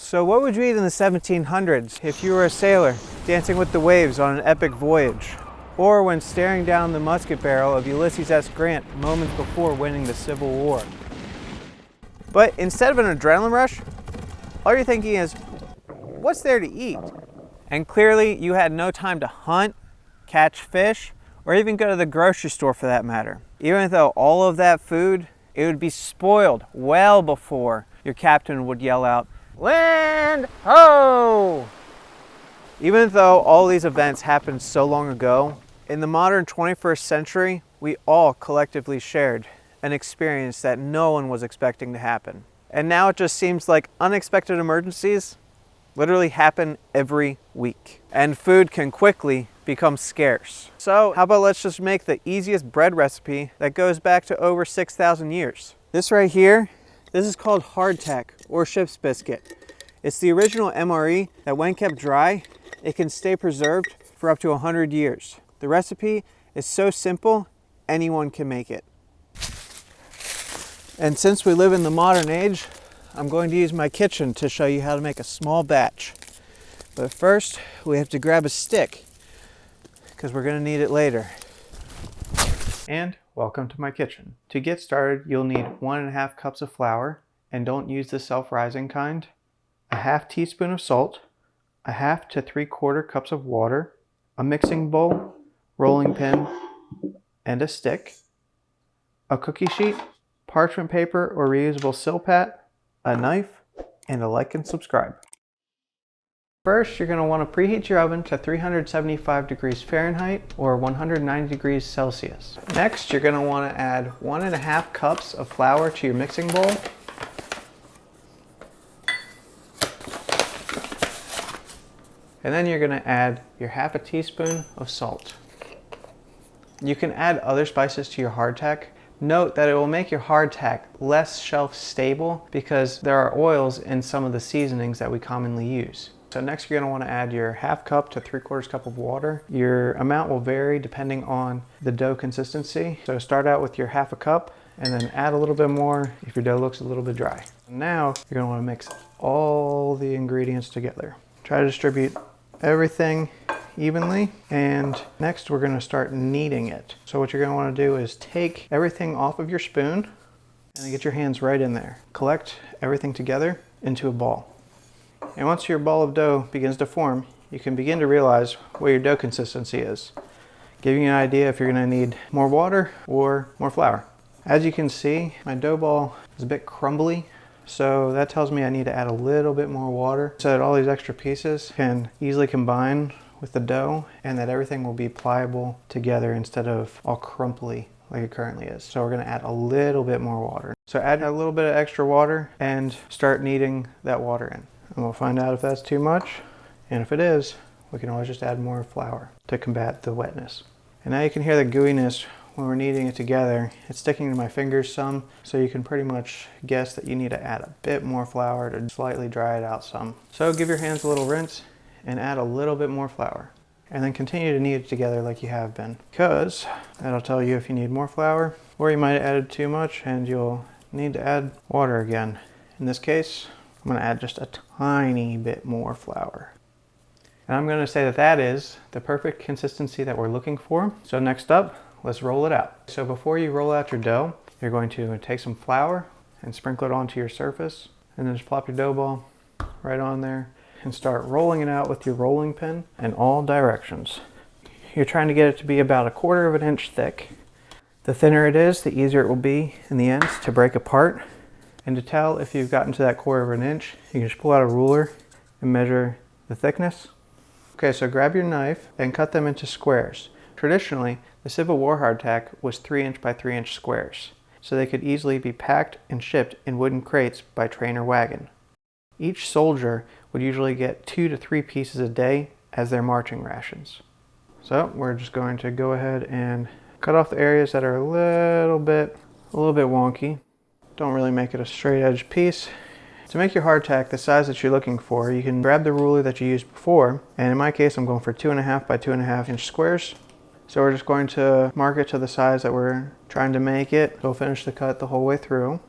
So what would you eat in the 1700s if you were a sailor dancing with the waves on an epic voyage? Or when staring down the musket barrel of Ulysses S. Grant moments before winning the Civil War? But instead of an adrenaline rush, all you're thinking is, what's there to eat? And clearly you had no time to hunt, catch fish, or even go to the grocery store for that matter. Even though all of that food, it would be spoiled well before your captain would yell out, "Land ho!" Even though all these events happened so long ago, in the modern 21st century, we all collectively shared an experience that no one was expecting to happen. And now it just seems like unexpected emergencies literally happen every week. And food can quickly become scarce. So how about let's just make the easiest bread recipe that goes back to over 6,000 years. This right here, this is called hardtack or Ships Biscuit. It's the original MRE that when kept dry, it can stay preserved for up to 100 years. The recipe is so simple, anyone can make it. And since we live in the modern age, I'm going to use my kitchen to show you how to make a small batch. But first, we have to grab a stick because we're going to need it later. And welcome to my kitchen. To get started, you'll need 1.5 cups of flour, and don't use the self-rising kind, a 1/2 teaspoon of salt, 1/2 to 3/4 cups of water, a mixing bowl, rolling pin, and a stick, a cookie sheet, parchment paper or reusable Silpat, a knife, and a like and subscribe. First, you're going to want to preheat your oven to 375 degrees Fahrenheit or 190 degrees Celsius. Next, you're going to want to add 1.5 cups of flour to your mixing bowl. And then you're going to add your 1/2 teaspoon of salt. You can add other spices to your hardtack. Note that it will make your hardtack less shelf stable because there are oils in some of the seasonings that we commonly use. So next you're going to want to add your 1/2 cup to 3/4 cup of water. Your amount will vary depending on the dough consistency. So start out with your 1/2 cup and then add a little bit more if your dough looks a little bit dry. Now you're going to want to mix all the ingredients together. Try to distribute everything evenly, and next we're going to start kneading it. So what you're going to want to do is take everything off of your spoon and then get your hands right in there. Collect everything together into a ball. And once your ball of dough begins to form, you can begin to realize what your dough consistency is, giving you an idea if you're going to need more water or more flour. As you can see, my dough ball is a bit crumbly, so that tells me I need to add a little bit more water so that all these extra pieces can easily combine with the dough and that everything will be pliable together instead of all crumply like it currently is. So we're going to add a little bit more water. So add a little bit of extra water and start kneading that water in. And we'll find out if that's too much, and if it is, we can always just add more flour to combat the wetness. And now you can hear the gooiness when we're kneading it together. It's sticking to my fingers some, so you can pretty much guess that you need to add a bit more flour to slightly dry it out some. So give your hands a little rinse and add a little bit more flour. And then continue to knead it together like you have been, because that'll tell you if you need more flour, or you might have added too much and you'll need to add water again. In this case, I'm going to add just a tiny bit more flour. And I'm going to say that that is the perfect consistency that we're looking for. So next up, let's roll it out. So before you roll out your dough, you're going to take some flour and sprinkle it onto your surface, and then just plop your dough ball right on there and start rolling it out with your rolling pin in all directions. You're trying to get it to be about 1/4 inch thick. The thinner it is, the easier it will be in the ends to break apart. And to tell if you've gotten to that 1/4 inch, you can just pull out a ruler and measure the thickness. Okay, so grab your knife and cut them into squares. Traditionally, the Civil War hardtack was 3-inch by 3-inch squares, so they could easily be packed and shipped in wooden crates by train or wagon. Each soldier would usually get 2 to 3 pieces a day as their marching rations. So we're just going to go ahead and cut off the areas that are a little bit wonky. Don't really make it a straight edge piece. To make your hardtack the size that you're looking for, you can grab the ruler that you used before, and in my case I'm going for 2.5 by 2.5 inch squares. So we're just going to mark it to the size that we're trying to make it. We'll finish the cut the whole way through.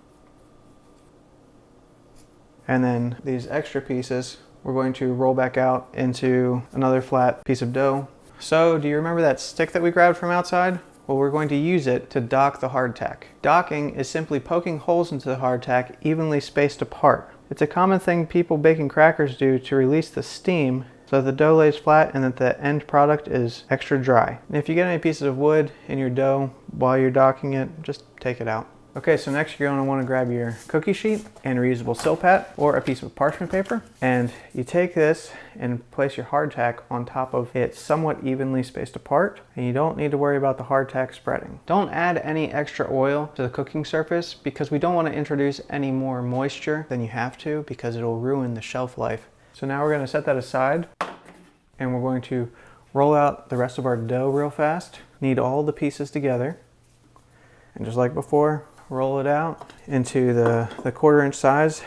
And then these extra pieces, we're going to roll back out into another flat piece of dough. So do you remember that stick that we grabbed from outside? Well, we're going to use it to dock the hardtack. Docking is simply poking holes into the hardtack evenly spaced apart. It's a common thing people baking crackers do to release the steam so that the dough lays flat and that the end product is extra dry. And if you get any pieces of wood in your dough while you're docking it, just take it out. Okay, so next you're going to want to grab your cookie sheet and reusable Silpat or a piece of parchment paper, and you take this and place your hardtack on top of it somewhat evenly spaced apart, and you don't need to worry about the hardtack spreading. Don't add any extra oil to the cooking surface because we don't want to introduce any more moisture than you have to because it'll ruin the shelf life. So now we're going to set that aside and we're going to roll out the rest of our dough real fast. Knead all the pieces together, and just like before, roll it out into the 1/4 inch size.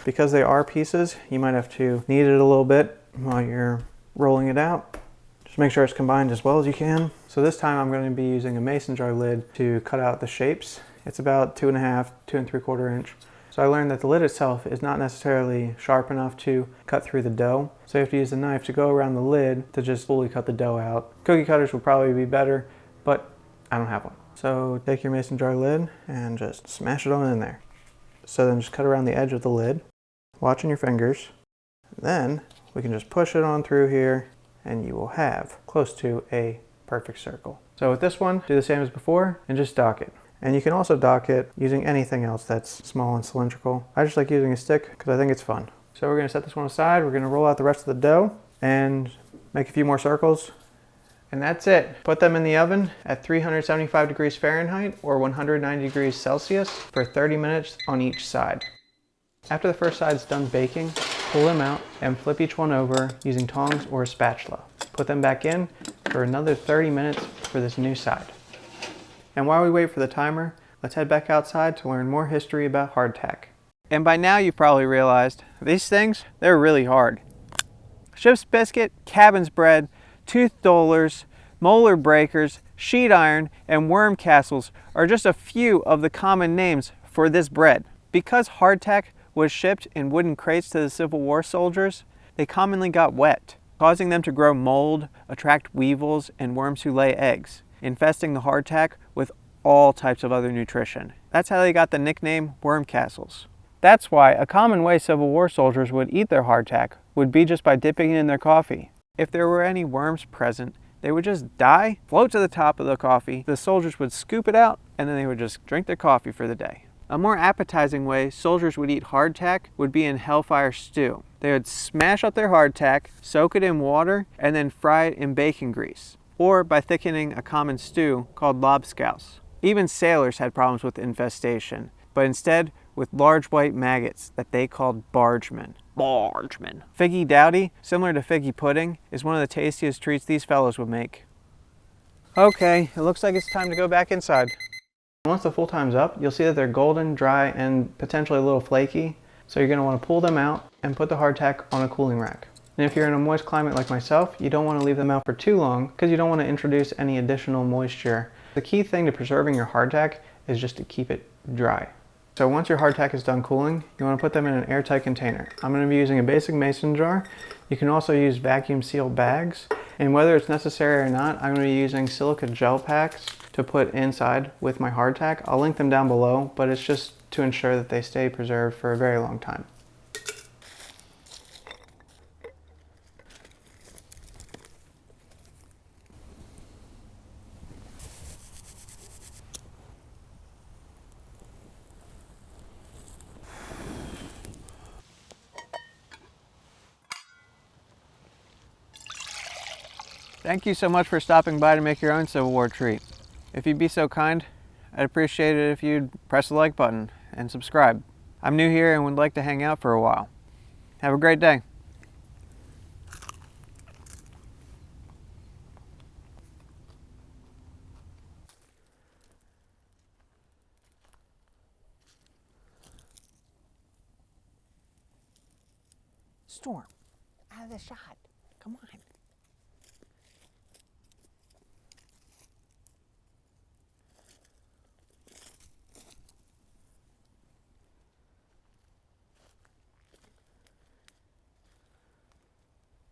Because they are pieces, you might have to knead it a little bit while you're rolling it out. Just make sure it's combined as well as you can. So this time I'm going to be using a mason jar lid to cut out the shapes. It's about 2.5, 2 3/4 inch. So I learned that the lid itself is not necessarily sharp enough to cut through the dough. So you have to use the knife to go around the lid to just fully cut the dough out. Cookie cutters would probably be better, but I don't have one. So take your mason jar lid and just smash it on in there. So then just cut around the edge of the lid, watching your fingers. Then we can just push it on through here and you will have close to a perfect circle. So with this one, do the same as before and just dock it. And you can also dock it using anything else that's small and cylindrical. I just like using a stick because I think it's fun. So we're going to set this one aside. We're going to roll out the rest of the dough and make a few more circles. And that's it. Put them in the oven at 375 degrees Fahrenheit or 190 degrees Celsius for 30 minutes on each side. After the first side's done baking, pull them out and flip each one over using tongs or a spatula. Put them back in for another 30 minutes for this new side. And while we wait for the timer, let's head back outside to learn more history about hardtack. And by now you've probably realized these things, they're really hard. Ships Biscuit, cabin's bread, tooth dolers, molar breakers, sheet iron, and worm castles are just a few of the common names for this bread. Because hardtack was shipped in wooden crates to the Civil War soldiers, they commonly got wet, causing them to grow mold, attract weevils, and worms who lay eggs, infesting the hardtack with all types of other nutrition. That's how they got the nickname worm castles. That's why a common way Civil War soldiers would eat their hardtack would be just by dipping it in their coffee. If there were any worms present, they would just die, float to the top of the coffee, the soldiers would scoop it out, and then they would just drink their coffee for the day. A more appetizing way soldiers would eat hardtack would be in hellfire stew. They would smash up their hardtack, soak it in water, and then fry it in bacon grease, or by thickening a common stew called lobscouse. Even sailors had problems with infestation, but instead with large white maggots that they called bargemen. Bargemen. Figgy dowdy, similar to figgy pudding, is one of the tastiest treats these fellows would make. Okay, it looks like it's time to go back inside. Once the full time's up, you'll see that they're golden, dry, and potentially a little flaky. So you're going to want to pull them out and put the hardtack on a cooling rack. And if you're in a moist climate like myself, you don't want to leave them out for too long because you don't want to introduce any additional moisture. The key thing to preserving your hardtack is just to keep it dry. So once your hardtack is done cooling, you want to put them in an airtight container. I'm going to be using a basic mason jar. You can also use vacuum sealed bags. And whether it's necessary or not, I'm going to be using silica gel packs to put inside with my hardtack. I'll link them down below, but it's just to ensure that they stay preserved for a very long time. Thank you so much for stopping by to make your own Civil War treat. If you'd be so kind, I'd appreciate it if you'd press the like button and subscribe. I'm new here and would like to hang out for a while. Have a great day. Storm, out of the shot. Come on.